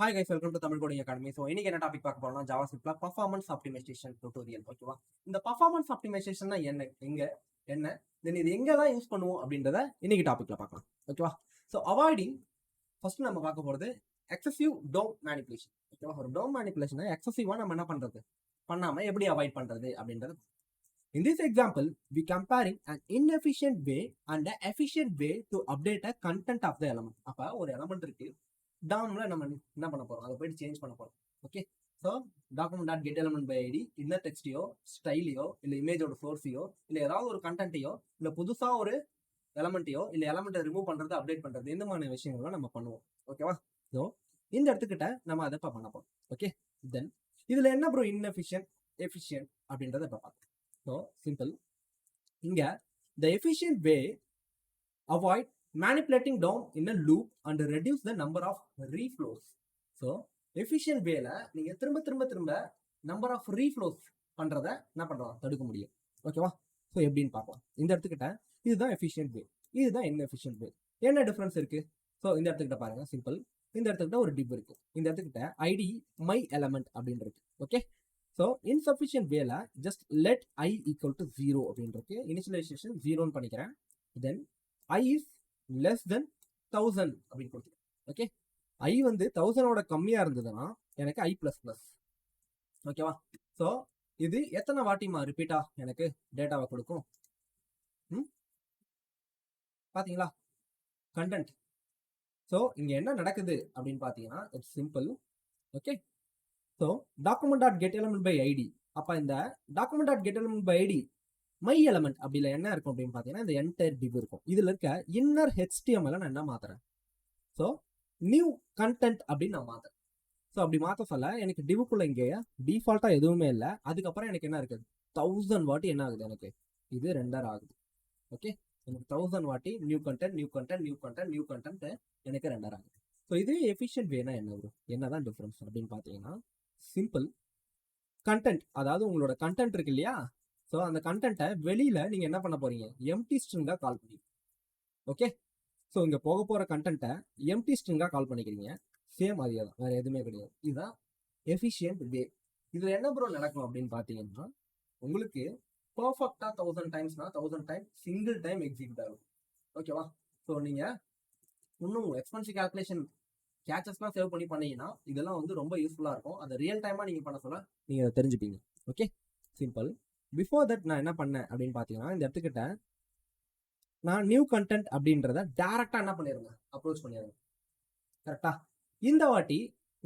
Hi guys, welcome to Tamil coding academy. So இன்னைக்கு என்ன topic பார்க்க போறோம்னா ஜாவாஸ்கிரிப்ட்ல பர்ஃபார்மன்ஸ் ஆப்டிமைசேஷன் டுட்டோரியல். ஓகேவா? இந்த பர்ஃபார்மன்ஸ் ஆப்டிமைசேஷன்னா என்ன தென் இது எங்கெல்லாம் யூஸ் பண்ணுவோம் அப்படின்றத இன்னைக்கு டாபிக்ல பார்க்கலாம். ஓகேவா? ஸோ அவாய்டிங் ஃபர்ஸ்ட் நம்ம பார்க்க போறது எக்ஸசிவ் டோம் மேனிபுலேஷன். ஓகேவா? ஒரு டோம் மேனிபுலேஷனை எக்ஸசிவா நம்ம என்ன பண்றது, பண்ணாம எப்படி அவாய்ட் பண்றது அப்படின்றது. In this example, we comparing an inefficient way and an efficient way to update a content of the element. அப்ப ஒரு எலமெண்ட் இருக்கு, டாம்ல நம்ம என்ன பண்ண போறோம், அதை போயிட்டு சேஞ்ச் பண்ண போறோம். Okay, so document dot get element by ID inner டெக்ஸ்டையோ ஸ்டைலையோ இல்லை இமேஜோட சோர்ஸையோ இல்லை ஏதாவது ஒரு கண்டென்ட்டையோ இல்லை புதுசா ஒரு எலமெண்ட்டையோ இல்லை எலமெண்ட்டை ரிமூவ் பண்றது அப்டேட் பண்றது இந்த மாதிரி விஷயங்களும் நம்ம பண்ணுவோம். ஓகேவா? ஸோ இந்த இடத்துக்கிட்ட நம்ம அதை இப்போ பண்ண போறோம். ஓகே, தென் இதுல என்ன ப்ரோ இன்எஃபிஷியன்ட் எஃபிஷியன்ட் அப்படின்றத இப்போ பார்க்கலாம். ஸோ சிம்பிள், இங்க the efficient way avoid manipulating DOM in a loop and reduce the number of reflows. So efficient வேல நீங்க திரும்ப திரும்ப திரும்ப நம்பர் ஆஃப் ரீஃப்ளோஸ் பண்றத என்ன பண்றோம், தடுக்க முடியும். ஓகேவா? ஸோ எப்படின்னு பார்க்கலாம். இந்த இடத்துக்கிட்ட இதுதான் எஃபிஷியன்ட் வே, இதுதான் இன்எஃபிஷியன்ட் வே. என்ன டிஃபரன்ஸ் இருக்கு? ஸோ இந்த இடத்துக்கிட்ட பாருங்க, சிம்பிள். இந்த இடத்துக்கிட்ட ஒரு டிவ் இருக்கு, இந்த இடத்துக்கிட்ட ஐடி மை எலமெண்ட் அப்படின்னு இருக்கு. ஓகே, ஸோ இன்சஃபிஷியன்ட் வேல just let I equal to 0 அப்படின்னு இருக்கு. இனிஷியலைசேஷன் 0ன்னு பண்ணிக்கிறேன். தென் ஐ இஸ் லெஸ் தென் 1000 அப்படின்னு கொடுத்துருக்கேன். ஓகே, ஐ வந்து 1000ஓட கம்மியா இருந்ததுன்னா எனக்கு ஐ பிளஸ் பிளஸ். ஓகேவா? ஸோ இது எத்தனை வாட்டிமா ரிப்பீட்டா எனக்கு டேட்டாவை கொடுக்கும்? பாத்தீங்களா கண்டென்ட். ஸோ இங்க என்ன நடக்குது அப்படின்னு பாத்தீங்கன்னா it's simple. Okay, so document dot get element by ID. அப்போ இந்த document dot get element by ID my element அப்படில என்ன இருக்கும் அப்படின்னு பார்த்தீங்கன்னா இந்த என்டையர் டிவ் இருக்கும். இதில் இருக்க இன்னர் HTML நான் என்ன மாத்துறேன், ஸோ நியூ கண்டென்ட் அப்படின்னு நான் மாத்துறேன். ஸோ அப்படி மாற்ற சொல்ல எனக்கு டிவுக்குள்ள இங்கே டிஃபால்ட்டாக எதுவுமே இல்லை. அதுக்கப்புறம் எனக்கு என்ன இருக்குது, 1000 வாட்டி என்ன ஆகுது, எனக்கு இது ரெண்டர் ஆகுது. ஓகே, எனக்கு 1000 வாட்டி new content new content new content new content எனக்கு ரெண்டர் ஆகுது. ஸோ இது எஃபிஷியன்ட் வேனா என்ன வரும், என்னதான் டிஃபரன்ஸ் அப்படின்னு பார்த்தீங்கன்னா சிம்பிள். கண்டென்ட், அதாவது உங்களோட கண்டென்ட் இருக்கு இல்லையா, ஸோ அந்த கண்டென்ட்டை வெளியில நீங்க என்ன பண்ண போறீங்க, எம்டி ஸ்ட்ரிங்கா கால் பண்ணி. ஓகே, ஸோ இங்க போக போற கண்டென்ட்டை எம்டி ஸ்ட்ரிங்கா கால் பண்ணிக்கிறீங்க. சேம் அதே தான், வேற எதுவுமே கிடையாது. இதுதான் எஃபிஷியன்ட் வே. இதுல என்ன ப்ரோ நடக்கும் அப்படின்னு பாத்தீங்கன்னா உங்களுக்கு பர்ஃபெக்டா 1000 டைம்ஸ்னா 1000 டைம் சிங்கிள் டைம் எக்ஸிக்யூட் ஆகும். ஓகேவா? ஸோ நீங்க இன்னும் எக்ஸ்பென்சிவ் கால்குலேஷன் கேச்சஸ்லாம் சேவ் பண்ணி பண்ணீங்கன்னா இதெல்லாம் வந்து ரொம்ப யூஸ்ஃபுல்லாக இருக்கும். அதை ரியல் டைமாக நீங்கள் பண்ண சொல்ல நீங்கள் அதை தெரிஞ்சுப்பீங்க. Okay, simple. பிஃபோர் தட் நான் என்ன பண்ணேன் அப்படின்னு பார்த்தீங்கன்னா இந்த இடத்துக்கிட்ட நான் நியூ கண்டென்ட் அப்படின்றத டேரெக்டாக என்ன பண்ணிடுங்க, அப்ரோச் பண்ணிடுங்க. கரெக்டா? இந்த வாட்டி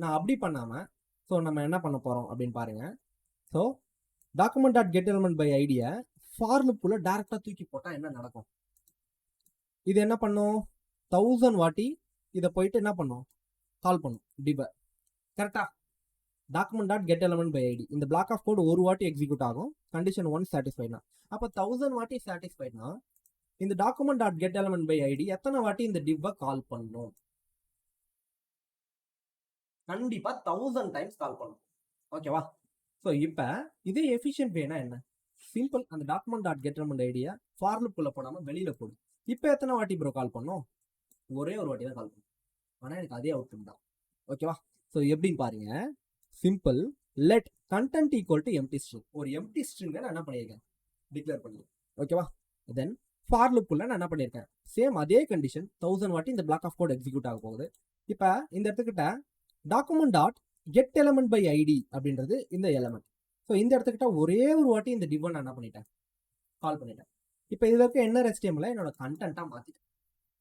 நான் அப்படி பண்ணாமல் ஸோ நம்ம என்ன பண்ண போகிறோம் அப்படின்னு பாருங்க. So document dot get element by ஐடியை ஃபார் லுக்குள்ள டேரெக்டாக தூக்கி போட்டால் என்ன நடக்கும், இது என்ன பண்ணும், 1000 வாட்டி இதை போயிட்டு என்ன பண்ணும், கால் பண்ணும் டிவ. கரெக்டா? Document dot get element by ID இந்த பிளாக் ஆஃப் கோட் ஒரு வாட்டி எக்ஸிக்யூட் ஆகும், கண்டிஷன் 1 சாட்டிஸ்ஃபைட்னா. அப்போ 1000 வாட்டி சாட்டிஸ்ஃபைட்னா இந்த document dot get element by ID எத்தனை வாட்டி இந்த டிவ்வை கால் பண்ணும், கண்டிப்பா 1000 டைம்ஸ் கால் பண்ணும். ஓகேவா? ஸோ இப்போ இதே எஃபிஷியன்ட் வேனா என்ன, சிம்பிள். அந்த document dot get element idea for லூப்குள்ள போடாம வெளியில போடு. இப்போ எத்தனை வாட்டி ப்ரோ கால் பண்ணும், ஒரே ஒரு வாட்டி தான் கால் பண்ணும். ஆனால் எனக்கு அதே அவுட்புட் தான். ஓகேவா? ஸோ எப்படின்னு பாருங்க, simple. Let content equal to empty string. ஒரு எம்டி ஸ்ட்ரிங்கை நான் என்ன பண்ணியிருக்கேன், டிக்ளேர் பண்ணிருக்கேன். ஓகேவா? தென் ஃபார் லுக்குள்ள நான் என்ன பண்ணியிருக்கேன், சேம் அதே கண்டிஷன் 1000 வாட்டி இந்த பிளாக் ஆஃப் கோட் எக்ஸிக்யூட் ஆக போகுது. இப்போ இந்த இடத்துக்கிட்ட document dot get element by ID அப்படின்றது இந்த எலமெண்ட். ஸோ இந்த இடத்துக்கிட்ட ஒரே ஒரு வாட்டி இந்த டிவ் நான் என்ன பண்ணிட்டேன், கால் பண்ணிட்டேன். இப்போ இதுல இருக்க என்ன HTML என்னோட கண்டென்ட்டா மாத்திட்டேன்.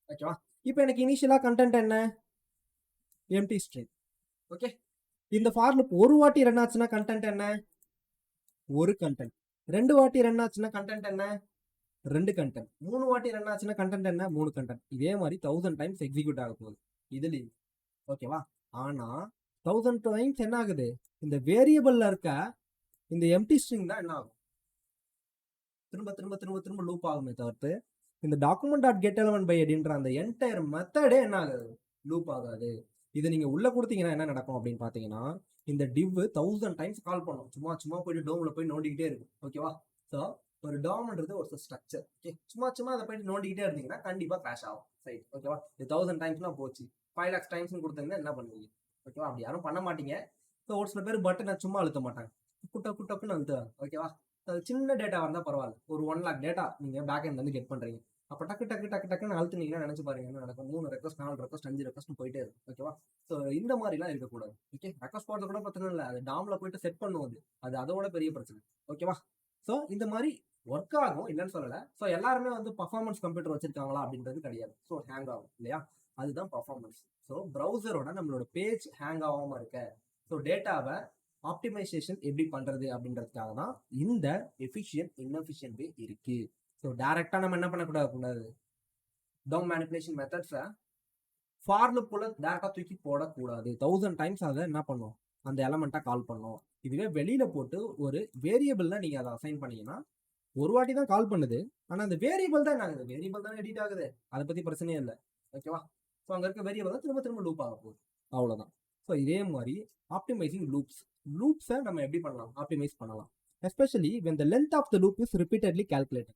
ஓகேவா? இப்போ எனக்கு இனிஷியலா கண்டென்ட் என்ன, எம்டி ஸ்ட்ரிங். ஓகே, இந்த ஃபார் லூப் ஒரு வாட்டி ரன் ஆச்சுன்னா கண்டென்ட் என்ன, ஒரு கண்டென்ட். 2 வாட்டி ரன் ஆச்சுன்னா கண்டென்ட் என்ன, 2 கண்டென்ட். 3 வாட்டி ரன் ஆச்சுன்னா கண்டென்ட் என்ன, 3 கண்டென்ட். இதே மாதிரி 1000 டைம்ஸ் எக்ஸிக்யூட் ஆக போகுது இதுலயும். ஓகேவா? ஆனா 1000 டைம்ஸ் என்ன ஆகுது, இந்த வேரியபிள்ல இருக்க இந்த எம்டி ஸ்ட்ரிங் தான் என்ன ஆகும், திரும்ப திரும்ப திரும்ப திரும்ப லூப் ஆகுமே தவிர்த்து இந்த document dot get element by அப்படின்ற அந்த என்டையர் மெத்தடே என்ன ஆகுது, லூப் ஆகாது. இது நீங்க உள்ள கொடுத்தீங்கன்னா என்ன நடக்கும் அப்படின்னு பாத்தீங்கன்னா இந்த டிவ் 1000 டைம்ஸ் கால் பண்ணும். சும்மா சும்மா போயிட்டு டோம்ல போய் நோண்டிக்கிட்டே இருக்கும். ஓகேவா? ஸோ ஒரு டோம்ன்றது ஒரு ஸ்ட்ரக்சர். ஓகே, சும்மா சும்மா அதை போயிட்டு நோண்டிக்கிட்டே இருந்தீங்கன்னா கண்டிப்பா கிராஷ் ஆகும். சரி, ஓகேவா? இது 1000 டைம்ஸ்லாம் போச்சு, 5 lakhs டைம்ஸ் கொடுத்தீங்கன்னா என்ன பண்ணுவீங்க, ஓகேவா? அப்படி யாரும் பண்ண மாட்டீங்க. ஸோ ஒரு சில பேர் பட்டனை சும்மா அழுத்த மாட்டாங்க, டக்குன்னு அழுத்துவாங்க. ஓகேவா? அது சின்ன டேட்டா இருந்தால் பரவாயில்ல, ஒரு 1 lakh டேட்டா நீங்கள் பேக் எண்ட்லேருந்து கெட் பண்ணுறீங்க. அப்போ டக்குன்னு அழுத்துனீங்கன்னா நினச்சி பாருங்க என்ன நடக்கும். 3 ரெக்வஸ்ட், 4 ரெக்வஸ்ட், 5 ரெக்வஸ்ட் போயிட்டே இருக்கும். ஓகேவா? ஸோ இந்த மாதிரிலாம் இருக்கக்கூடாது. ஓகே, ரெக்வஸ்ட் போகிறது கூட பிரச்சனை இல்லை, அது டாமில் போயிட்டு செட் பண்ணுவது அது அதோட பெரிய பிரச்சனை. ஓகேவா? ஸோ இந்த மாதிரி ஒர்க் ஆகும், இல்லைன்னு சொல்லலை. ஸோ எல்லாருமே வந்து பர்ஃபார்மன்ஸ் கம்ப்யூட்டர் வச்சிருக்காங்களா அப்படின்றது கிடையாது. ஸோ ஹேங் ஆகும் இல்லையா, அதுதான் பர்ஃபார்மன்ஸ். ஸோ ப்ரௌசரோட நம்மளோட பேஜ் ஹேங் ஆகாமல் இருக்க, ஸோ டேட்டாவை ஆப்டிமைசேஷன் எப்படி பண்றது அப்படின்றதுக்காக தான் இந்த எஃபிஷியன்ட் இன்எஃபிஷியன்ட் வே இருக்கு. ஸோ டைரக்டா நம்ம என்ன பண்ணக்கூடாது, டவுன் மேனிபுலேஷன் மெத்தட்ஸை ஃபார் லூப்புக்குள்ள டேரக்டா தூக்கி போடக்கூடாது. 1000 டைம்ஸ் அதை என்ன பண்ணும், அந்த எலமெண்ட்டை கால் பண்ணும். இதுவே வெளியில போட்டு ஒரு வேரியபிள்ல நீங்க அதை அசைன் பண்ணீங்கன்னா ஒரு வாட்டி தான் கால் பண்ணுது, ஆனா அந்த வேரியபிள் தான் என்ன ஆகுது, வேரியபிள் தான் எடிட் ஆகுது, அதை பத்தி பிரச்சனையே இல்லை. ஓகேவா? ஸோ அங்க இருக்க வேரியபிள் தான் திரும்ப லூப் ஆக போகுது, அவ்வளவுதான். ஸோ இதே மாதிரி ஆப்டிமைசிங் லூப்ஸை நம்ம எப்படி பண்ணலாம், ஆப்டிமைஸ் பண்ணலாம். Especially when the length of the loop is repeatedly calculated.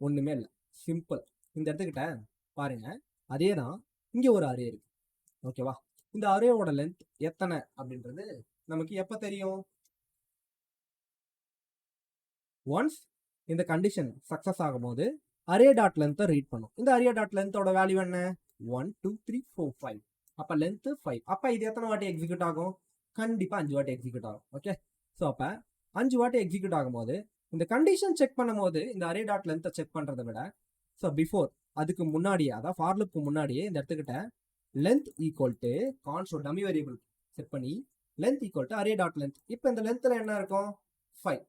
ஒண்ணுமே இல்லை, சிம்பிள். இந்த இடத்துக்கிட்ட பாருங்க, அதே தான் இங்க ஒரு அரே இருக்கு. ஓகேவா? இந்த அரேவோட லென்த் எத்தனை அப்படின்றது நமக்கு எப்ப தெரியும், ஒன்ஸ் இந்த கண்டிஷன் சக்சஸ் ஆகும் போது அரே டாட் லென்த்தை ரீட் பண்ணும். இந்த அரே டாட் லென்த்தோட வேல்யூ என்ன, 1 2 3 4 5. அப்ப லென்த் 5. அப்ப இது எத்தனை வாட்டி எக்ஸிக்யூட் ஆகும், கண்டிப்பா 5 வாட்டி எக்ஸிக்யூட் ஆகும். ஓகே, ஸோ அப்ப 5 வாட்டி எக்ஸிக்யூட் ஆகும்போது இந்த கண்டிஷன் செக் பண்ணும்போது இந்த அரே டாட் லென்த்தை செக் பண்றதை விட, ஸோ பிஃபோர் அதுக்கு முன்னாடியே, அதாவது ஃபார் லூப்க்கு முன்னாடியே இந்த இடத்துக்கிட்ட length equal to constant dummy variable set பண்ணி length equal to array dot length. இப்போ இந்த லென்த்ல என்ன இருக்கும், 5.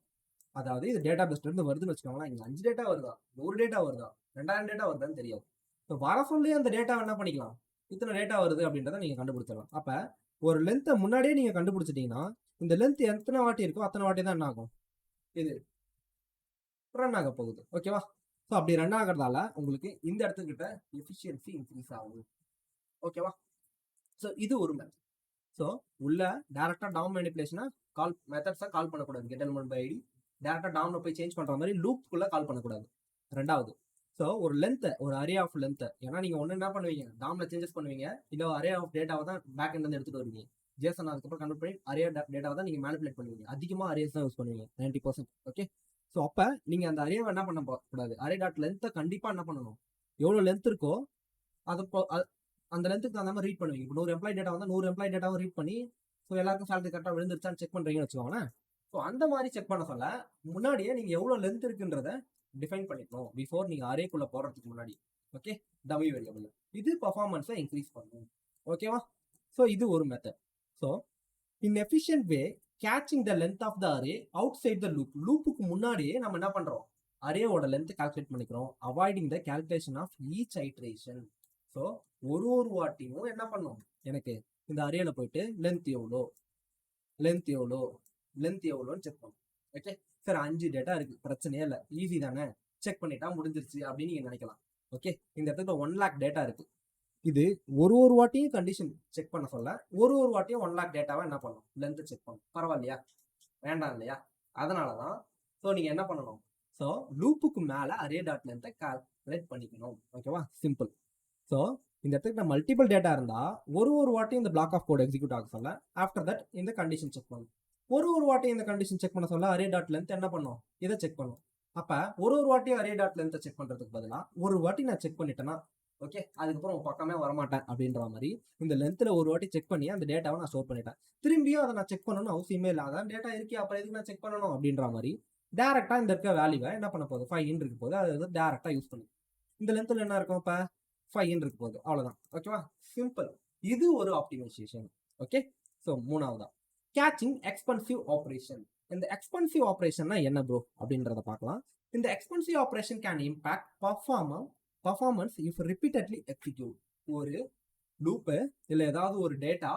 அதாவது இது டேட்டா பேஸ்ல இருந்து வருதுன்னு வச்சுக்கோங்களேன். இங்க 5 டேட்டா வருதா, 100 டேட்டா வருதா, 2000 டேட்டா வருதான்னு தெரியாது. ஸோ வர சொல்லி அந்த டேட்டா என்ன பண்ணிக்கலாம், இத்தனை டேட்டா வருது அப்படின்றத நீங்க கண்டுபிடிச்சிடலாம். அப்ப ஒரு லென்த்தை முன்னாடியே நீங்க கண்டுபிடிச்சிட்டீங்கன்னா இந்த லென்த் எத்தனை வாட்டி இருக்கோ அத்தனை வாட்டி தான் என்ன ஆகும், இது ரன் ஆக போகுது. ஓகேவா? ஸோ அப்படி ரன் ஆகிறதால உங்களுக்கு இந்த இடத்துக்கிட்ட எஃபிஷியன்சி இன்க்ரீஸ் ஆகுது. ஓகேவா? ஸோ இது ஒரு மெத்தட். ஸோ உள்ள டேரக்டா டவுன் மேனிபுலேஷனை கால் மெத்தட்ஸை கால் பண்ணக்கூடாது. கெட் எலிமெண்ட் பை ஐடி டேரக்டா டவுன்ல போய் சேஞ்ச் பண்ற மாதிரி லூப்குள்ள கால் பண்ணக்கூடாது. ரெண்டாவது, ஸோ ஒரு லென்த்தை, ஒரு அரே ஆஃப் லென்த்தை, ஏன்னா நீங்க ஒன்று என்ன பண்ணுவீங்க, டாம்ல சேஞ்சஸ் பண்ணுவீங்க, இல்லை அரே ஆஃப் டேட்டாவை தான் பேக் எண்ட் வந்து எடுத்துட்டு வருவீங்க. ஜேசன் அதுக்கப்புறம் கன்வெர்ட் பண்ணி அரே டேட்டாவை தான் நீங்க மேனிபுலேட் பண்ணுவீங்க. அதிகமாக அரேஸ் தான் யூஸ் பண்ணுவீங்க, 90%. ஓகே, ஸோ அப்போ நீங்க அந்த அரேவை என்ன பண்ண கூடாது, அரே டாட் லென்த்தை கண்டிப்பாக என்ன பண்ணணும், எவ்வளோ லென்த் இருக்கோ அது அந்த லென்த்துக்கு அந்த மாதிரி ரீட் பண்ணுவீங்க. இப்போ 100 எம்ப்ளாய் டேட்டா வந்து 100 எம்ப்ளாய் டேட்டாவும் ரீட் பண்ணி, ஸோ எல்லாருக்கும் சேலரி கரெக்டாக விழுந்துருச்சான்னு செக் பண்ணுறீங்கன்னு வச்சுக்கோங்களேன். ஸோ அந்த மாதிரி செக் பண்ண சொல்ல முன்னாடியே நீங்கள் எவ்வளோ லென்த் இருக்குன்றத டிஃபைன் பண்ணிக்கணும் பிஃபோர் நீங்கள் அரேக்குள்ளே போடுறதுக்கு முன்னாடி. ஓகே, டம்மி வேரியபிள் இது பர்ஃபார்மன்ஸை இன்க்ரீஸ் பண்ணும். ஓகேவா? ஸோ இது ஒரு method. So in efficient way caching the length of the array outside the loop. லூப்புக்கு முன்னாடியே நம்ம என்ன பண்ணுறோம், அரேவோட லென்த் கால்குலேட் பண்ணிக்கிறோம், avoiding the calculation of each iteration. So ஒரு வாட்டியும் என்ன பண்ணும், எனக்கு இந்த அரேல போயிட்டு லென்த் எவ்வளோன்னு செக் பண்ணும். ஓகே சார், 5 டேட்டா இருக்கு, பிரச்சனையே இல்லை, ஈஸி தானே, செக் பண்ணிட்டா முடிஞ்சிருச்சு அப்படின்னு நீங்க நினைக்கலாம். ஓகே, இந்த இடத்துல 1 lakh டேட்டா இருக்கு. இது ஒரு வாட்டியும் கண்டிஷன் செக் பண்ண சொல்ல, ஒரு வாட்டியும் 1 lakh டேட்டாவை என்ன பண்ணும், லென்த் செக் பண்ணும். பரவாயில்லையா, வேண்டாம் இல்லையா? அதனாலதான் ஸோ நீங்க என்ன பண்ணணும், ஸோ லூப்புக்கு மேல அரே டாட் லென்த்தை கால்குலேட் பண்ணிக்கணும். ஓகேவா? சிம்பிள். ஸோ இந்த இடத்துக்கு மல்டிபிள் டேட்டா இருந்தா ஒரு வாட்டியும் இந்த பிளாக் ஆஃப் கோட் எக்ஸிக்யூட் ஆக சொல்ல, ஆஃப்டர் தட் இந்த கண்டிஷன் செக் பண்ணும். ஒரு வாட்டியும் இந்த கண்டிஷன் செக் பண்ண சொல்ல அரே டாட் லென்த் என்ன பண்ணும், இதை செக் பண்ணும். அப்ப ஒரு வாட்டியும் அரே டாட் லென்த்தை செக் பண்றதுக்கு பதிலாக ஒரு வாட்டி நான் செக் பண்ணிட்டேன்னா, ஓகே, அதுக்கப்புறம் உன் பக்கமே வரமாட்டேன் அப்படின்ற மாதிரி இந்த லென்த்ல ஒரு வாட்டி செக் பண்ணி அந்த டேட்டாவை நான் ஸ்டோர் பண்ணிட்டேன். திரும்பியும் அதை நான் செக் பண்ணணும்னு அவசியமே இல்லை, அதான் டேட்டா இருக்கே, அப்புறம் எதுக்கு நான் செக் பண்ணணும் அப்படின்ற மாதிரி டேரக்டா இந்த இருக்க வேல்யூவை என்ன பண்ண போகுது, 5 இருக்கு போது அது வந்து டேரக்டா யூஸ் பண்ணும். இந்த லென்த்ல என்ன இருக்கும், இப்ப 5 இருக்கு போகுது, அவ்வளவுதான். ஓகேவா? சிம்பிள். இது ஒரு ஆப்டிமைசேஷன். ஓகே, ஸோ மூணாவதா கேச்சிங் எக்ஸ்பென்சிவ் ஆப்ரேஷன். இந்த எக்ஸ்பென்சிவ் ஆப்ரேஷன்னா என்ன ப்ரோ அப்படின்றத பார்க்கலாம். இந்த expensive operation can impact performance if repeatedly execute. ஒரு லூப்பு இல்லை ஏதாவது ஒரு டேட்டா,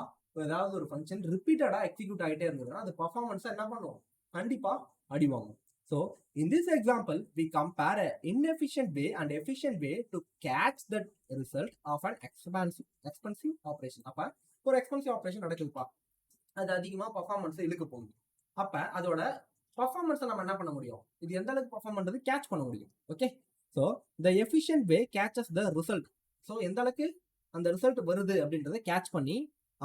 ஏதாவது ஒரு ஃபங்க்ஷன் ரிப்பீட்டடா எக்ஸிக்யூட் ஆகிட்டே இருந்ததுன்னா அது பர்ஃபார்மன்ஸை என்ன பண்ணும், கண்டிப்பா அடிவாங்கும். So in this example we compare an inefficient way and efficient way to catch the result of an expensive operation. அப்ப ஒரு எக்ஸ்பென்சிவ் ஆப்ரேஷன் நடக்குதுப்பா, அது அதிகமா பர்ஃபார்மன்ஸ் இழுக்க போகுது. அப்ப அதோட பர்ஃபார்மன்ஸை நம்ம என்ன பண்ண முடியும், இது எந்த அளவுக்கு பர்ஃபார்ம் பண்றது கேட்ச் பண்ண முடியும். Okay, so the efficient way caches the result. So எந்த அளவுக்கு அந்த ரிசல்ட் வருது அப்படின்றத கேட்ச் பண்ணி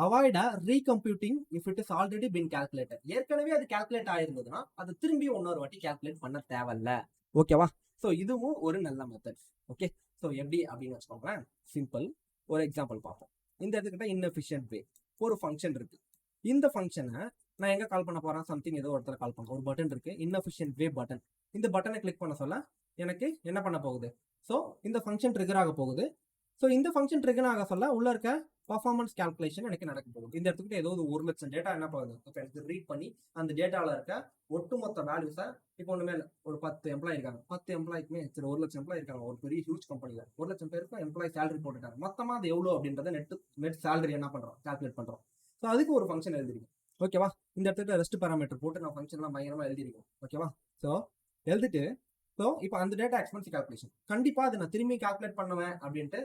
avoid recomputing if it is already been calculated. ஏற்கனவே அது கால்குலேட் ஆயிருந்ததுன்னா அது திரும்பி இன்னொரு வாட்டி கால்குலேட் பண்ண தேவையில்ல. ஓகேவா? ஸோ இதுவும் ஒரு நல்ல மெத்தட். ஓகே, ஸோ எப்படி அப்படின்னு வச்சுக்கோங்களேன். சிம்பிள் ஒரு எக்ஸாம்பிள் பார்ப்போம். இந்த இடத்துக்கிட்ட இன்எஃபிஷியன்ட் வே ஒரு ஃபங்க்ஷன் இருக்கு. இந்த ஃபங்க்ஷனை நான் எங்க கால் பண்ண போறேன்? சம்திங் ஏதோ ஒருத்தர் கால் பண்ண ஒரு பட்டன் இருக்கு, இன்எஃபிஷியன்ட் வே பட்டன். இந்த பட்டனை கிளிக் பண்ண சொல்ல எனக்கு என்ன பண்ண போகுது? ஸோ இந்த ஃபங்க்ஷன் ட்ரிகர் ஆக போகுது. ஸோ இந்த ஃபங்க்ஷன் ட்ரிகர் ஆக சொல்ல உள்ள இருக்க பர்ஃபார்மன்ஸ் கால்குலேஷன் எனக்கு நடக்க போகுது. இந்த இடத்துக்கு ஏதோ 1,00,000 டேட்டா என்ன போகுது? இப்போ எனக்கு ரீட் பண்ணி அந்த டேட்டாவில் இருக்க ஒட்டுமொத்த வேல்யூஸை இப்போ ஒன்றுமே இல்லை, ஒரு 10 எம்ப்ளாய் இருக்காங்க, 10 எம்ப்ளாய்க்குமே சரி 1,00,000 எம்ப்ளாய் இருக்காங்க ஒரு பெரிய ஹியூஜ் கம்பெனியில். 1,00,000 பேருக்கு எம்ப்ளாய் சேலரி போட்டுட்டாங்க. மொத்தமாக அது எவ்வளோ அப்படின்றத நெட் சேலரி என்ன பண்ணுறோம்? கால்குலேட் பண்ணுறோம். ஸோ அதுக்கு ஒரு ஃபங்க்ஷன் எழுதிருக்கேன். ஓகேவா? இந்த இடத்துல ரெஸ்ட் பேராமீட்டர் போட்டு நான் ஃபங்க்ஷன்லாம் பயங்கரமாக எழுதிருக்கேன். ஓகேவா? ஸோ எழுதிட்டு ஸோ இப்போ அந்த டேட்டா எக்ஸ்பென்சிவ் கால்குலேஷன் கண்டிப்பாக அதை நான் திரும்பி கால்குலேட் பண்ணுவேன் அப்படின்ட்டு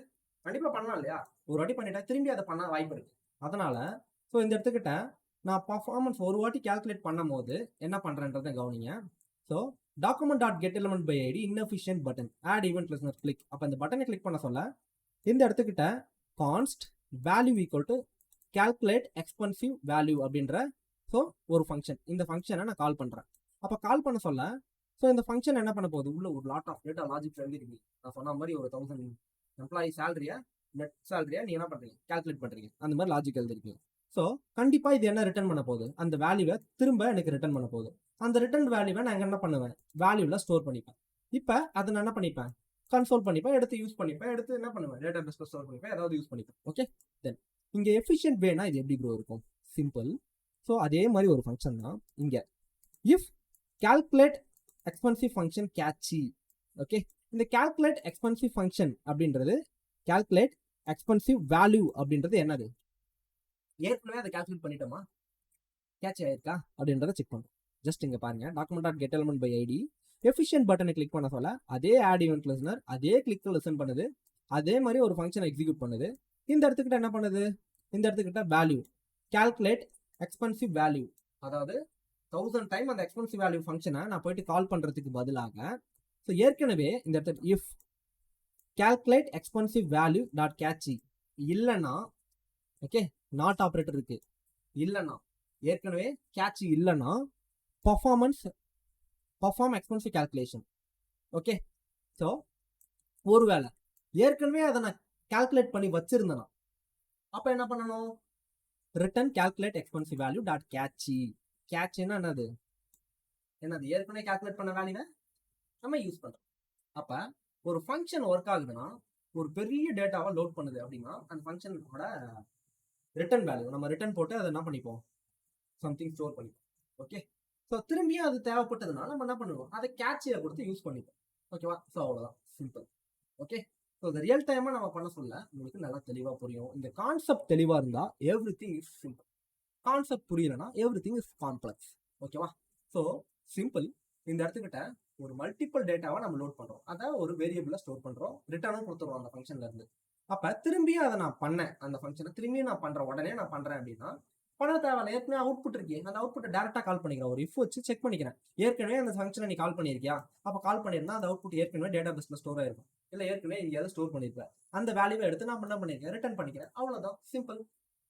கண்டிப்பாக பண்ணலாம் இல்லையா? ஒரு வாட்டி பண்ணிட்டா திரும்பி அதை பண்ண வாய்ப்பு இருக்கு. அதனால ஸோ இந்த இடத்துக்கிட்ட நான் பர்ஃபார்மன்ஸ் ஒரு வாட்டி கால்குலேட் பண்ணும் போது என்ன பண்றேன்றதை கவனிங்க. So document dot get element by ID inefficient button add event listener click. அப்போ இந்த பட்டனை கிளிக் பண்ண சொல்ல இந்த இடத்துக்கிட்ட const value equal to calculate expensive value அப்படின்ற ஸோ ஒரு ஃபங்க்ஷன், இந்த ஃபங்க்ஷனை நான் கால் பண்றேன். அப்போ கால் பண்ண சொல்ல ஸோ இந்த ஃபங்க்ஷன் என்ன பண்ண போகுது? உள்ள ஒரு லாட் ஆஃப் டேட்டா லாஜிக் எழுதிருக்கு. நான் சொன்ன மாதிரி ஒரு 1000 எம்ப்ளாயி சேலரியா நெட் சேலரியா நீ என்ன பண்றீங்க? கால்குலேட் பண்றீங்க. அந்த மாதிரி லாஜிக் எழுதிருக்கீங்க. ஸோ கண்டிப்பா இது என்ன ரிட்டர்ன் பண்ண போகுது? அந்த வேல்யூவை திரும்ப எனக்கு ரிட்டர்ன் பண்ண போகுது. அந்த ரிட்டர்ன் வேல்யூவை நான் என்ன பண்ணுவேன்? வேல்யூல ஸ்டோர் பண்ணிப்பேன். இப்போ அதை நான் என்ன பண்ணிப்பேன்? கன்சோல் பண்ணிப்பேன், எடுத்து யூஸ் பண்ணிப்பேன், எடுத்து என்ன பண்ணுவேன்? டேட்டா பேஸ்ல ஸ்டோர் பண்ணிப்பேன், ஏதாவது யூஸ் பண்ணிப்பேன். ஓகே, தென் இங்க எஃபிஷியன்ட் வேனா இது எப்படி ப்ரோ இருக்கும்? சிம்பிள். ஸோ அதே மாதிரி ஒரு ஃபங்க்ஷன் தான் இங்க. If calculate expensive function catchy. Okay, இந்த கால்குலேட் எக்ஸ்பென்சிவ் ஃபங்க்ஷன் அப்படின்றது கால்குலேட் எக்ஸ்பென்சிவ் வேல்யூ அப்படின்றது என்னது? ஏற்கனவே அதை கால்குலேட் பண்ணிட்டோமா? கேட்ச் ஆயிருக்கா அப்படின்றத செக் பண்ணுறோம். ஜஸ்ட் இங்கே பாருங்க, document dot get element by ID efficient பட்டனை கிளிக் பண்ண சொல்ல அதே ஆட் ஈவென்ட் லிசனர் அதே கிளிக் லிசன் பண்ணுது, அதே மாதிரி ஒரு ஃபங்க்ஷன் எக்ஸிக்யூட் பண்ணுது. இந்த இடத்துக்கிட்ட என்ன பண்ணுது? இந்த இடத்துக்கிட்ட வேல்யூ கால்குலேட் எக்ஸ்பென்சிவ் வேல்யூ, அதாவது 1000 டைம் அந்த எக்ஸ்பென்சிவ் வேல்யூ ஃபங்க்ஷனை நான் போயிட்டு கால் பண்ணுறதுக்கு பதிலாக ஸோ ஏற்கனவே இந்த இடத்துல if calculate expensive value dot catchy இல்லைன்னா, ஓகே நாட் ஆப்ரேட்டர் இருக்கு, இல்லைன்னா ஏற்கனவே கேட்சி இல்லைன்னா perform expensive calculation. Okay, so ஒருவேளை ஏற்கனவே அதை நான் கால்குலேட் பண்ணி வச்சிருந்தேன்னா அப்போ என்ன பண்ணணும்? Return calculate expensive value dot cache. கேட்சின்னா என்னது? ஏற்கனவே கால்குலேட் பண்ண வேல்யூவை நம்ம யூஸ் பண்றோம். அப்போ ஒரு ஃபங்க்ஷன் ஒர்க் ஆகுதுன்னா, ஒரு பெரிய டேட்டாவை லோட் பண்ணுது அப்படின்னா அந்த ஃபங்க்ஷனோட ரிட்டர்ன் வேல்யூ நம்ம ரிட்டர்ன் போட்டு அதை என்ன பண்ணிப்போம்? சம்திங் ஸ்டோர் பண்ணிப்போம். ஓகே, ஸோ திரும்பியும் அது தேவைப்பட்டதுனால நம்ம என்ன பண்ணுவோம்? அதை கேட்சியை கொடுத்து யூஸ் பண்ணிப்போம். ஓகேவா? ஸோ அவ்வளோதான், சிம்பிள். ஓகே, ஸோ இந்த ரியல் டைமாக நம்ம பண்ண சொல்ல உங்களுக்கு நல்லா தெளிவாக புரியும். இந்த கான்செப்ட் தெளிவாக இருந்தால் every thing is simple. Concept புரியலன்னா எவ்ரி திங் இஸ் காம்ப்ளெக்ஸ். ஓகேவா? So simple. இந்த இடத்துக்கிட்ட ஒரு மல்டிபிள் டேட்டாவை நம்ம லோட் பண்றோம், அதை ஒரு வேரியபிளா ஸ்டோர் பண்றோம், ரிட்டர்னும் கொடுத்துருவோம் அந்த ஃபங்க்ஷன்ல இருந்து. அப்ப திரும்பியும் அதை நான் பண்ணேன், அந்த ஃபங்க்ஷனை திரும்பியும் நான் பண்றேன், உடனே நான் பண்றேன் அப்படின்னா பண்ண தேவையில்ல. ஏற்கனவே அவுட்புட் இருக்கே, அந்த அவுட்புட்டை டேரக்டா கால் பண்ணிக்கிறேன். ஒரு இஃப் வச்சு செக் பண்ணிக்கிறேன், ஏற்கனவே அந்த ஃபங்க்ஷனை நீ கால் பண்ணியிருக்கியா? அப்ப கால் பண்ணியிருந்தா அந்த அவுட்புட் ஏற்கனவே டேட்டா பேஸ்ல ஸ்டோர் ஆயிருக்கும், இல்ல ஏற்கனவே எங்கேயாவது ஸ்டோர் பண்ணிருப்பேன். அந்த வேல்யூவை எடுத்து நான் என்ன பண்ணிருக்கேன்? ரிட்டர்ன் பண்ணிக்கிறேன். அவ்வளவுதான், சிம்பிள்.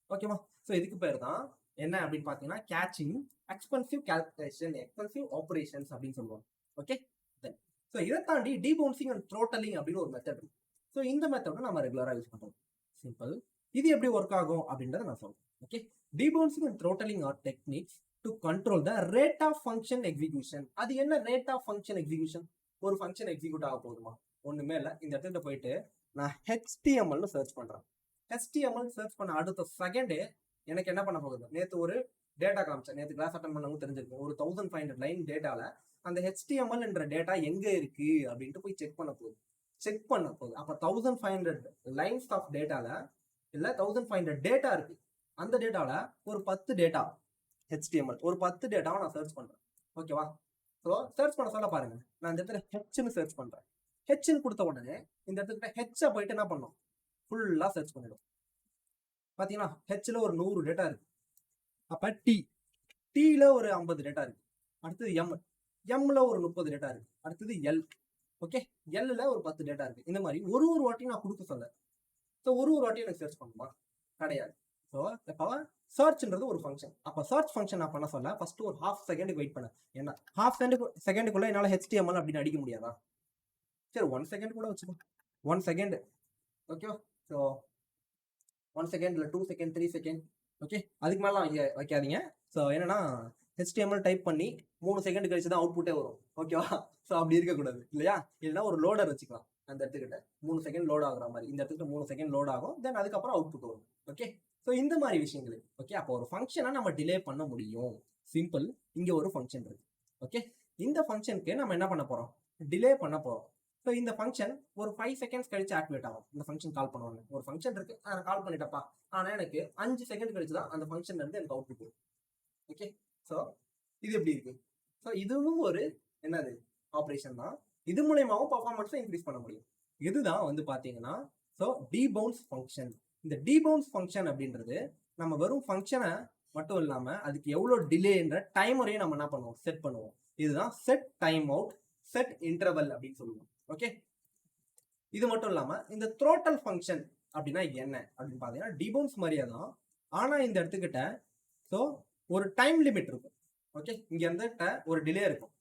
ஓகேவா? ஸோ இதுக்கு பேர் தான் என்ன அப்படின்னு பாத்தீங்கன்னா catching expensive calculation, expensive operations அப்படின்னு சொல்லுவாங்க. ஓகே, தென் ஸோ இதை தாண்டி டீபவுன்சிங் அண்ட் த்ரோட்டலிங் அப்படின்னு ஒரு மெத்தட் இருக்கு. ஸோ இந்த மெத்தடை நம்ம ரெகுலராக யூஸ் பண்ணுறோம். சிம்பிள். இது எப்படி ஒர்க் ஆகும் அப்படின்றத நான் சொல்றேன். Okay, debouncing and throttling are techniques to control the rate of function execution. அது என்ன ரேட் ஆஃப் ஃபங்க்ஷன் எக்ஸிகியூஷன்? ஒரு ஃபங்க்ஷன் எக்ஸிக்யூட் ஆக போகுதுமா? ஒண்ணுமே இல்லை. இந்த இடத்துல போயிட்டு நான் HTML சர்ச் பண்றேன். HTML சர்ச் பண்ண அடுத்த செகண்டே எனக்கு என்ன பண்ண போகுது? நேற்று ஒரு டேட்டா காமிச்சேன், நேற்று கிளாஸ் அட்டன் பண்ணவங்க தெரிஞ்சிருக்கும். ஒரு 1500 லைன் டேட்டால அந்த HTML என்ற டேட்டா எங்க இருக்கு அப்படின்ட்டு போய் செக் பண்ண போகுது. அப்ப 1500 லைன்ஸ் ஆஃப் டேட்டால இல்ல 1500 டேட்டா இருக்கு. அந்த டேட்டால ஒரு 10 டேட்டா HTML, ஒரு 10 டேட்டாவை நான் சர்ச் பண்றேன். ஓகேவா? ஸோ சர்ச் பண்ண சொல்ல பாருங்க, நான் இந்த இடத்துல ஹெச்னு சர்ச் பண்றேன். ஹெச்னு கொடுத்த உடனே இந்த இடத்துல ஹெச்சை போயிட்டு என்ன பண்ணும்? ஃபுல்லா சர்ச் பண்ணிடும். பாத்தீங்கன்னா ஹெச்ல ஒரு 100 டேட்டா இருக்கு. அப்ப டீல ஒரு 50 டேட்டா இருக்கு. அடுத்தது எம்ல ஒரு 30 டேட்டா இருக்கு. அடுத்தது எல். ஓகே, எல்ல ஒரு 10 டேட்டா இருக்கு. இந்த மாதிரி ஒரு வாட்டியும் நான் கொடுக்க சொல்ல. ஸோ ஒரு வாட்டியும் எனக்கு சர்ச் பண்ணுமா? கிடையாது. ஸோ இப்போ சர்ச்ன்றது ஒரு ஃபங்க்ஷன். அப்போ சர்ச் ஃபங்க்ஷன் நான் பண்ண சொல்ல ஃபர்ஸ்ட் ஒரு ஹாஃப் செகண்டுக்கு வெயிட் பண்ண. என்ன ஹாஃப் செகண்டுக்குள்ள என்னால் HTML அப்படின்னு அடிக்க முடியாதா? சரி 1 செகண்ட் கூட வச்சுக்கோ. 1 செகண்ட் ஓகேவா? ஸோ 1 செகண்ட் இல்லை 2 செகண்ட் 3 செகண்ட் ஓகே, அதுக்கு மேலாம் வைக்காதீங்க. ஸோ என்னன்னா HTML டைப் பண்ணி 3 செகண்ட் கழிச்சு தான் அவுட்புட்டே வரும். ஓகேவா? ஸோ அப்படி இருக்கக்கூடாது இல்லையா? இல்லைன்னா ஒரு லோடர் வச்சுக்கலாம். அந்த இடத்துக்கிட்ட 3 செகண்ட் லோட் ஆகுற மாதிரி, இந்த இடத்துக்கு 3 செகண்ட் லோட் ஆகும், தென் அதுக்கப்புறம் அவுட்புட் வரும். ஓகே, ஸோ இந்த மாதிரி விஷயங்கள். ஓகே, அப்போ ஒரு ஃபங்க்ஷனை நம்ம டிலே பண்ண முடியும். சிம்பிள். இங்கே ஒரு ஃபங்க்ஷன் இருக்கு. ஓகே, இந்த ஃபங்க்ஷனுக்கு நம்ம என்ன பண்ண போறோம்? டிலே பண்ண போறோம். ஸோ இந்த ஃபங்க்ஷன் ஒரு 5 செகண்ட்ஸ் கழிச்சு ஆக்டிவேட் ஆகும். இந்த ஃபங்க்ஷன் கால் பண்ணுவாங்க. ஒரு ஃபங்க்ஷன் இருக்கு, நான் கால் பண்ணிட்டப்பா, ஆனால் எனக்கு 5 செகண்ட் கழிச்சு தான் அந்த ஃபங்க்ஷன் இருந்து எனக்கு அவுட்புட் வரும். ஓகே, ஸோ இது எப்படி இருக்கு? ஸோ இதுவும் ஒரு என்னது ஆப்ரேஷன் தான். இது மூலயமாவும் பர்ஃபார்மன்ஸை இன்க்ரீஸ் பண்ண முடியும். இதுதான் வந்து பார்த்தீங்கன்னா ஸோ டீபவுன்ஸ் ஃபங்க்ஷன். இந்த டீபவுன்ஸ் ஃபங்க்ஷன் அப்படின்றது நம்ம வெறும் ஃபங்க்ஷனை மட்டும் இல்லாமல் அதுக்கு எவ்வளோ டிலேன்ற டைமரையும் நம்ம என்ன பண்ணுவோம்? செட் பண்ணுவோம். இதுதான் set time out, set interval அப்படின்னு சொல்லுவோம். ஓகே, இது மட்டும் இல்லாமல் இந்த த்ரோட்டல் ஃபங்க்ஷன் அப்படின்னா என்ன அப்படின்னு பார்த்தீங்கன்னா டீபவுன்ஸ் மாதிரியே தான், ஆனால் இந்த இடத்துக்கிட்ட ஸோ ஒரு டைம் லிமிட் இருக்கும். ஓகே, இங்கே இருந்துகிட்ட ஒரு டிலே இருக்கும்.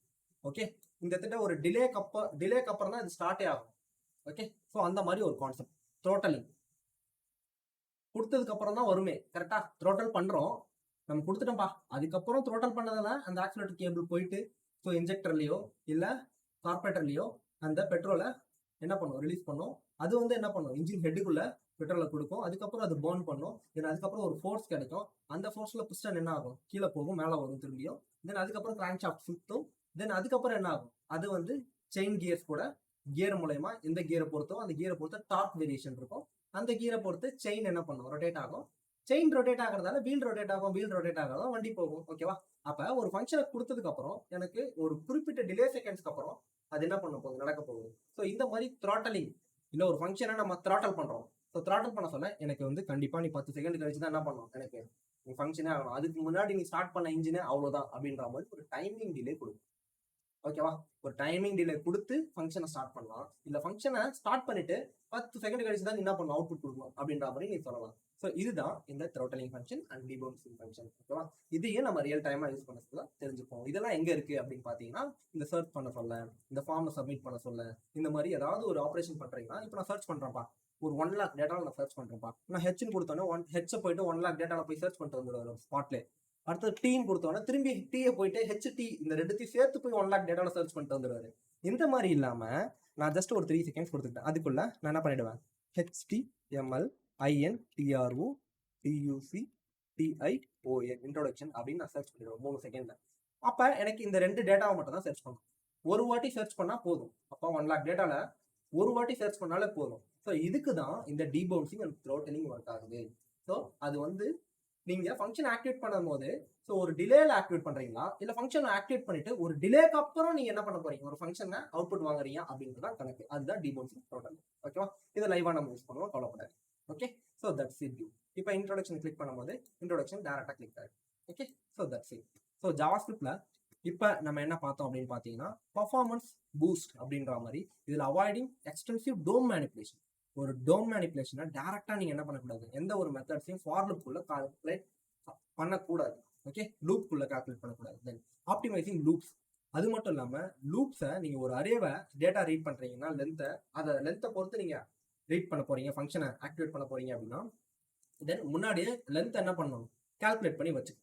ஓகே, இந்த இடத்துல ஒரு டிலேக்கு அப்புறம் தான் இது ஸ்டார்ட்டே ஆகும். ஓகே, ஸோ அந்த மாதிரி ஒரு கான்செப்ட். த்ரோட்டலிங் கொடுத்ததுக்கு அப்புறம் தான் வருமே. கரெக்டா த்ரோட்டல் பண்றோம், நம்ம கொடுத்துட்டோம்ப்பா, அதுக்கப்புறம் த்ரோட்டல் பண்ணதால அந்த ஆக்சிலேட்டர் கேபிள் போயிட்டு ஸோ இன்ஜெக்டர்லயோ இல்லை கார்பரேட்டர்லயோ அந்த பெட்ரோலை என்ன பண்ணும்? ரிலீஸ் பண்ணும். அது வந்து என்ன பண்ணும்? இன்ஜின் ஹெட்டுக்குள்ள பெட்ரோலை கொடுக்கும். அதுக்கப்புறம் அது பர்ன் பண்ணும். தென் அதுக்கப்புறம் ஒரு ஃபோர்ஸ் கிடைக்கும். அந்த ஃபோர்ஸ்ல பிஸ்டன் என்ன ஆகும்? கீழே போகும், மேலே வரும் திரும்பியும். தென் அதுக்கப்புறம் கிராங்க் ஷாஃப்ட் சுத்தும். தென் அதுக்கப்புறம் என்ன ஆகும்? அது வந்து செயின் கியர்ஸ் கூட கியர் மூலயமா எந்த கியரை பொறுத்தோ அந்த கியரை பொறுத்த டார்க் வேரியேஷன் இருக்கும். அந்த கியரை பொறுத்து செயின் என்ன பண்ணும்? ரொட்டேட் ஆகும். செயின் ரொட்டேட் ஆகிறதால வீல் ரொட்டேட் ஆகும். வீல் ரொட்டேட் ஆகிறதால வண்டி போகும். ஓகேவா? அப்ப ஒரு ஃபங்க்ஷனை கொடுத்ததுக்கு அப்புறம் எனக்கு ஒரு குறிப்பிட்ட டிலே செகண்ட்ஸ்க்கு அப்புறம் அது என்ன பண்ண போகுது? நடக்க போகுது. ஸோ இந்த மாதிரி த்ராட்டலிங் இல்லை ஒரு ஃபங்க்ஷனை நம்ம த்ராட்டல் பண்றோம். ஸோ த்ராட்டல் பண்ண சொல்ல எனக்கு வந்து கண்டிப்பா நீ 10 செகண்ட் கழிச்சு தான் என்ன பண்ணணும்? எனக்கு நீ ஃபங்க்ஷனே ஆகணும். அதுக்கு முன்னாடி நீ ஸ்டார்ட் பண்ண இன்ஜினே அவ்வளோதான் அப்படின்ற மாதிரி ஒரு டைமிங் டிலே கொடுக்கும். ஓகேவா? ஒரு டைமிங் டிலே கொடுத்து ஃபங்க்ஷனை ஸ்டார்ட் பண்ணலாம். இல்லை ஃபங்க்ஷனை ஸ்டார்ட் பண்ணிட்டு 10 செகண்ட் கழிச்சு தான் நீ என்ன பண்ணணும்? அவுட்புட் கொடுக்கணும் அப்படின்ற மாதிரி நீ சொல்லலாம். ஸோ இதுதான் இந்த த்ரோட்டலிங் ஃபங்க்ஷன் அண்ட் டீபவுன்சிங் ஃபங்க்ஷன். ஓகேவா? இதையும் நம்ம ரியல் டைமா யூஸ் பண்ண சொல்ல தெரிஞ்சுப்போம். இதெல்லாம் எங்க இருக்கு அப்படின்னு பாத்தீங்கன்னா இந்த சர்ச் பண்ண சொல்ல, இந்த ஃபார்மை சப்மிட் பண்ண சொல்ல, இந்த மாதிரி ஏதாவது ஒரு ஆப்ரேஷன் பண்றீங்கன்னா இப்போ நான் சர்ச் பண்றேன்ப்பா, ஒரு 1 lakh டேட்டாவில் நான் சர்ச் பண்றேன்ப்பா, நான் ஹெச்னு கொடுத்தோன்னே ஹெச்சை போயிட்டு 1 lakh டேட்டாவில் போய் சர்ச் பண்ணிட்டு வந்துடுவாரு ஸ்பாட்லேயே. அடுத்தது டீன்னு கொடுத்தோன்னா திரும்பி டீயை போயிட்டு HT இந்த ரெண்டுத்தையும் சேர்த்து போய் 1 lakh டேட்டாவில் சர்ச் பண்ணிட்டு வந்துடுவாரு. இந்த மாதிரி இல்லாம நான் ஜஸ்ட் ஒரு 3 செகண்ட்ஸ் கொடுத்துட்டேன். அதுக்குள்ள நான் என்ன பண்ணிடுவேன்? HTML INTRO TUCTION இன்ட்ரோடக்ஷன் அப்படின்னு நான் சர்ச் பண்ணிடுவேன் 3 செகண்ட்ல. அப்ப எனக்கு இந்த 2 டேட்டாவை மட்டும் தான் சர்ச் பண்ணணும். ஒரு வாட்டி சர்ச் பண்ணா போதும். அப்போ 1 lakh டேட்டால ஒரு வாட்டி சர்ச் பண்ணாலே போதும். ஸோ இதுக்கு தான் இந்த டீபவுன்சிங் அண்ட் த்ரோட்டலிங் ஒர்க் ஆகுது. ஸோ அது வந்து நீங்க ஃபங்க்ஷன் ஆக்டிவேட் பண்ணும் போது ஸோ ஒரு டிலேல ஆக்டிவேட் பண்றீங்களா இல்ல ஃபங்க்ஷன் ஆக்டிவேட் பண்ணிட்டு ஒரு டிலேக்கு அப்புறம் நீங்க என்ன பண்ண போறீங்க? ஒரு ஃபங்க்ஷனை அவுட்புட் வாங்குறீங்க அப்படின்றது தான் கணக்கு. அதுதான் டீபவுன்சிங் த்ரோட்டலிங். ஓகேவா? இதை லைவா நம்ம யூஸ் பண்ணுவோம், கவலைப்படாது. Okay, so that's it. இப்போ இன்ட்ரோடக்ஷன் கிளிக் பண்ணும்போது இன்ட்ரோடக்ஷன் டேரக்டா கிளிக் ஆகும். Okay, so that's it. So ஜாவாஸ்கிரிப்ட்ல இப்போ நம்ம என்ன பார்த்தோம் அப்படின்னு பார்த்தீங்கன்னா பர்ஃபார்மன்ஸ் பூஸ்ட் அப்படின்ற மாதிரி இதில் அவாய்டிங் எக்ஸ்டென்சிவ் டோம் மேனிபுலேஷன். ஒரு டோம் மேனிபுலேஷனை டேரக்டா நீங்க என்ன பண்ணக்கூடாது? எந்த ஒரு மெத்தட்ஸையும் ஃபார் லூப்குள்ள கால்குலேட் பண்ணக்கூடாது. ஓகே, லூப்குள்ள கால்குலேட் பண்ணக்கூடாது. தென் ஆப்டிமைசிங் லூப்ஸ். அது மட்டும் இல்லாம லூப்ஸை நீங்க ஒரு அரேவை டேட்டா ரீட் பண்றீங்கன்னா லென்த்தை பொறுத்து நீங்க ரீட் பண்ண போறீங்க, ஃபங்க்ஷனை ஆக்டிவேட் பண்ண போறீங்க அப்படின்னா தென் முன்னாடியே லென்த் என்ன பண்ணணும்? கால்குலேட் பண்ணி வச்சு.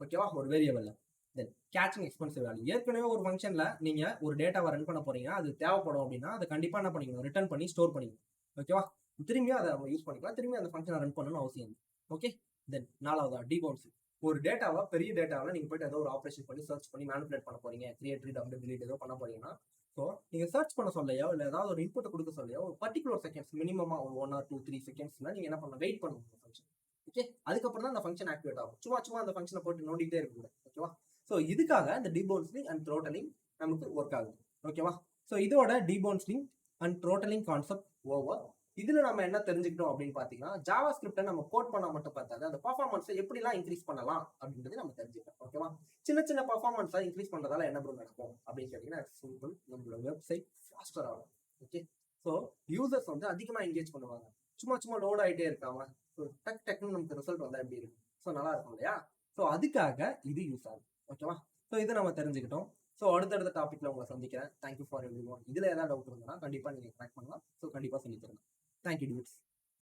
ஓகேவா? ஒரு வேரியபிள்ல தென் கேட்சிங் எக்ஸ்பென்சிவ் வேல்யூ. ஏற்கனவே ஒரு ஃபங்க்ஷன்ல நீங்க ஒரு டேட்டாவை ரன் பண்ண போறீங்க, அது தேவைப்படும் அப்படின்னா அதை கண்டிப்பா என்ன பண்ணிக்கணும்? ரிட்டர்ன் பண்ணி ஸ்டோர் பண்ணிக்கணும். ஓகேவா? திரும்பியும் அதை நம்ம யூஸ் பண்ணிக்கலாம். திரும்பி அந்த ஃபங்க்ஷனை ரன் பண்ணணும்னு அவசியம் இல்லை. ஓகே, தென் 4வது டீபவுன்சிங். ஒரு டேட்டாவை பெரிய டேட்டாவில் நீங்க போயிட்டு ஏதோ ஒரு ஆப்ரேஷன் பண்ணி சர்ச் பண்ணி மேனிபுலேட் பண்ண போறீங்க, கிரியேட் ரீட் அப்டேட் டிலீட் ஏதோ பண்ண போறீங்கன்னா ஸோ நீங்க சர்ச் பண்ண சொல்லையோ இல்லை ஏதாவது ஒரு இன்புட்டை கொடுக்க சொல்லையோ ஒரு பர்டிகுலர் செகண்ட்ஸ் மினிமமா ஒரு 1 or 2 3 செகண்ட்ஸ்ல நீங்க என்ன பண்ணணும்? வெயிட் பண்ணணும் ஃபங்க்ஷன். ஓகே, அதுக்கப்புறம் தான் அந்த ஃபங்க்ஷன் ஆக்டிவேட் ஆகும். சும்மா அந்த ஃபங்க்ஷனை போட்டு நோண்டிட்டே இருக்கக்கூடாது. ஓகேவா? ஸோ இதுக்காக இந்த டீபவுன்சிங் அண்ட் த்ரோட்டலிங் நமக்கு ஒர்க் ஆகுது. ஓகேவா? ஸோ இதோட டீபவுன்சிங் அண்ட் த்ரோட்டலிங் கான்செப்ட் ஓவர். இதுல நம்ம என்ன தெரிஞ்சுக்கிட்டோம் அப்படின்னு பாத்தீங்கன்னா ஜாவா ஸ்கிரிப்டை நம்ம கோட் பண்ண மட்டும் பார்த்தாது அந்த பர்ஃபார்மன்ஸை எப்படிலாம் இன்க்ரீஸ் பண்ணலாம் அப்படின்றது நம்ம தெரிஞ்சுக்கணும். ஓகேவா? சின்ன பர்ஃபார்மன்ஸை இன்க்ரீஸ் பண்றதால என்ன ப்ரோ நடக்கும் அப்படின்னு கேட்டீங்கன்னா சிம்பிள், நம்மளோட வெப்சைட் ஃபாஸ்டர் ஆகும். ஓகே, ஸோ யூசர்ஸ் வந்து அதிகமாக என்கேஜ் பண்ணுவாங்க. சும்மா லோட் ஆகிட்டே இருக்காம ஸோ டக்குன்னு நமக்கு ரிசல்ட் வந்தால் எப்படி இருக்கும்? ஸோ நல்லா இருக்கும் இல்லையா? ஸோ அதுக்காக இது யூஸ் ஆகும். ஓகேவா? ஸோ இதை நம்ம தெரிஞ்சுக்கிட்டோம். ஸோ அடுத்தடுத்த டாப்பிக்கில் உங்களை சந்திக்கிறேன். Thank you for every one. இதில் ஏதாவது டவுட் இருந்ததுன்னா கண்டிப்பாக நீங்கள் கனெக்ட் பண்ணலாம். ஸோ கண்டிப்பாக சொல்லி தரலாம். Thank you dudes.